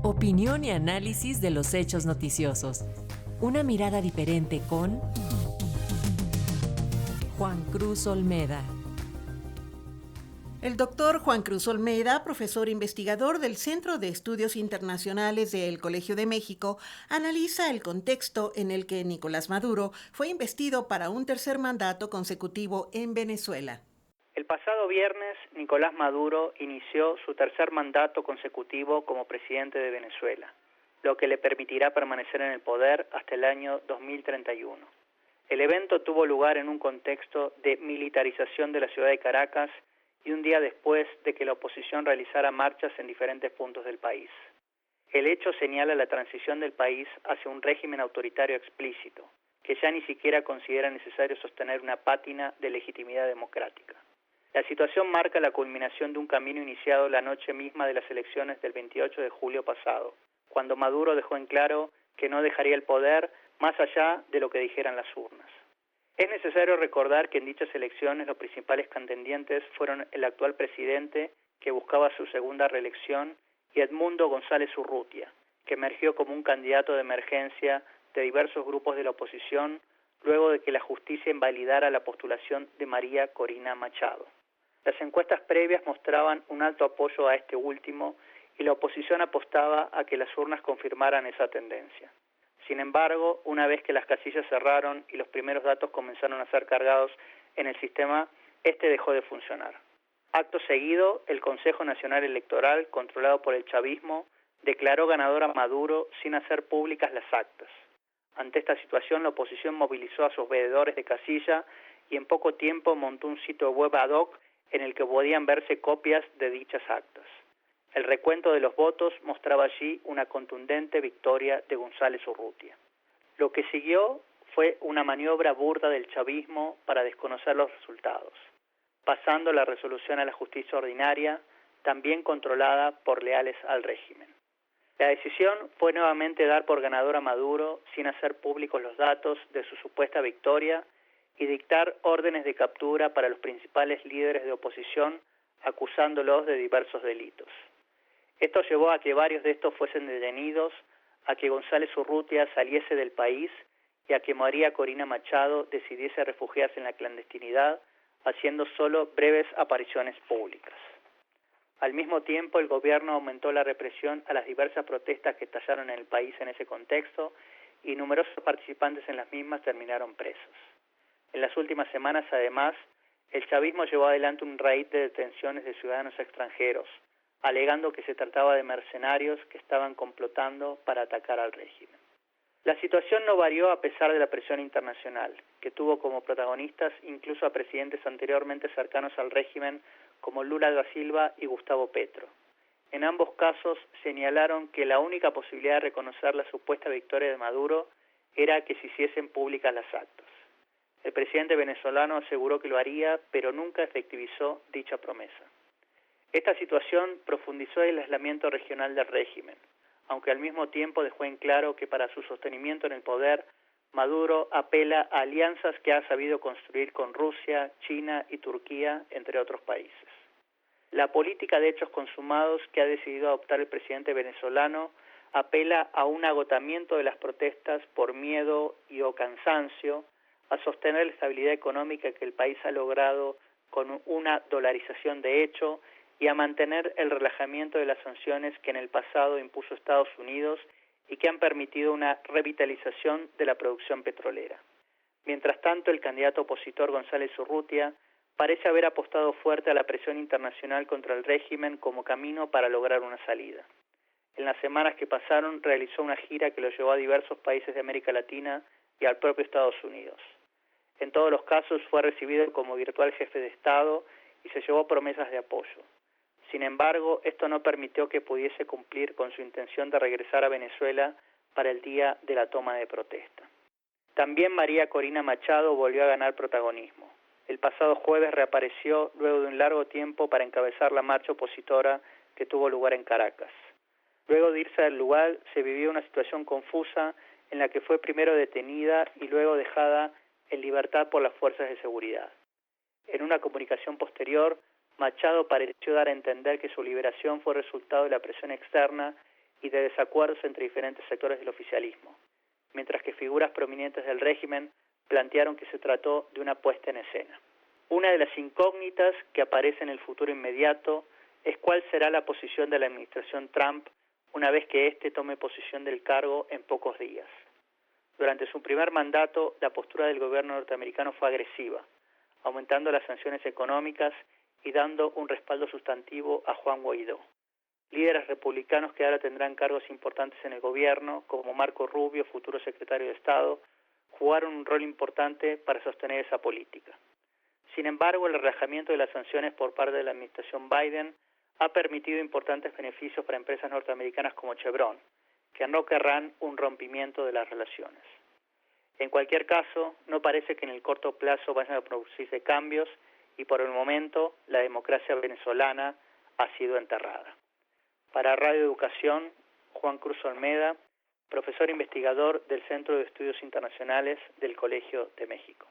Opinión y análisis de los hechos noticiosos. Una mirada diferente con Juan Cruz Olmeda. El doctor Juan Cruz Olmeda, profesor investigador del Centro de Estudios Internacionales del Colegio de México, analiza el contexto en el que Nicolás Maduro fue investido para un tercer mandato consecutivo en Venezuela. El pasado viernes, Nicolás Maduro inició su tercer mandato consecutivo como presidente de Venezuela, lo que le permitirá permanecer en el poder hasta el año 2031. El evento tuvo lugar en un contexto de militarización de la ciudad de Caracas y un día después de que la oposición realizara marchas en diferentes puntos del país. El hecho señala la transición del país hacia un régimen autoritario explícito, que ya ni siquiera considera necesario sostener una pátina de legitimidad democrática. La situación marca la culminación de un camino iniciado la noche misma de las elecciones del 28 de julio pasado, cuando Maduro dejó en claro que no dejaría el poder más allá de lo que dijeran las urnas. Es necesario recordar que en dichas elecciones los principales contendientes fueron el actual presidente, que buscaba su segunda reelección, y Edmundo González Urrutia, que emergió como un candidato de emergencia de diversos grupos de la oposición luego de que la justicia invalidara la postulación de María Corina Machado. Las encuestas previas mostraban un alto apoyo a este último y la oposición apostaba a que las urnas confirmaran esa tendencia. Sin embargo, una vez que las casillas cerraron y los primeros datos comenzaron a ser cargados en el sistema, este dejó de funcionar. Acto seguido, el Consejo Nacional Electoral, controlado por el chavismo, declaró ganador a Maduro sin hacer públicas las actas. Ante esta situación, la oposición movilizó a sus veedores de casilla y en poco tiempo montó un sitio web ad hoc en el que podían verse copias de dichas actas. El recuento de los votos mostraba allí una contundente victoria de González Urrutia. Lo que siguió fue una maniobra burda del chavismo para desconocer los resultados, pasando la resolución a la justicia ordinaria, también controlada por leales al régimen. La decisión fue nuevamente dar por ganador a Maduro sin hacer públicos los datos de su supuesta victoria y dictar órdenes de captura para los principales líderes de oposición, acusándolos de diversos delitos. Esto llevó a que varios de estos fuesen detenidos, a que González Urrutia saliese del país y a que María Corina Machado decidiese refugiarse en la clandestinidad, haciendo solo breves apariciones públicas. Al mismo tiempo, el gobierno aumentó la represión a las diversas protestas que estallaron en el país en ese contexto y numerosos participantes en las mismas terminaron presos. En las últimas semanas, además, el chavismo llevó adelante un raid de detenciones de ciudadanos extranjeros, alegando que se trataba de mercenarios que estaban complotando para atacar al régimen. La situación no varió a pesar de la presión internacional, que tuvo como protagonistas incluso a presidentes anteriormente cercanos al régimen como Lula da Silva y Gustavo Petro. En ambos casos señalaron que la única posibilidad de reconocer la supuesta victoria de Maduro era que se hiciesen públicas las actas. El presidente venezolano aseguró que lo haría, pero nunca efectivizó dicha promesa. Esta situación profundizó el aislamiento regional del régimen, aunque al mismo tiempo dejó en claro que para su sostenimiento en el poder, Maduro apela a alianzas que ha sabido construir con Rusia, China y Turquía, entre otros países. La política de hechos consumados que ha decidido adoptar el presidente venezolano apela a un agotamiento de las protestas por miedo y o cansancio, a sostener la estabilidad económica que el país ha logrado con una dolarización de hecho y a mantener el relajamiento de las sanciones que en el pasado impuso Estados Unidos y que han permitido una revitalización de la producción petrolera. Mientras tanto, el candidato opositor González Urrutia parece haber apostado fuerte a la presión internacional contra el régimen como camino para lograr una salida. En las semanas que pasaron realizó una gira que lo llevó a diversos países de América Latina y al propio Estados Unidos. En todos los casos fue recibido como virtual jefe de Estado y se llevó promesas de apoyo. Sin embargo, esto no permitió que pudiese cumplir con su intención de regresar a Venezuela para el día de la toma de protesta. También María Corina Machado volvió a ganar protagonismo. El pasado jueves reapareció luego de un largo tiempo para encabezar la marcha opositora que tuvo lugar en Caracas. Luego de irse del lugar, se vivió una situación confusa en la que fue primero detenida y luego dejada en libertad por las fuerzas de seguridad. En una comunicación posterior, Machado pareció dar a entender que su liberación fue resultado de la presión externa y de desacuerdos entre diferentes sectores del oficialismo, mientras que figuras prominentes del régimen plantearon que se trató de una puesta en escena. Una de las incógnitas que aparece en el futuro inmediato es cuál será la posición de la administración Trump una vez que éste tome posesión del cargo en pocos días. Durante su primer mandato, la postura del gobierno norteamericano fue agresiva, aumentando las sanciones económicas y dando un respaldo sustantivo a Juan Guaidó. Líderes republicanos que ahora tendrán cargos importantes en el gobierno, como Marco Rubio, futuro secretario de Estado, jugaron un rol importante para sostener esa política. Sin embargo, el relajamiento de las sanciones por parte de la administración Biden ha permitido importantes beneficios para empresas norteamericanas como Chevron, que no querrán un rompimiento de las relaciones. En cualquier caso, no parece que en el corto plazo vayan a producirse cambios y por el momento la democracia venezolana ha sido enterrada. Para Radio Educación, Juan Cruz Olmeda, profesor investigador del Centro de Estudios Internacionales del Colegio de México.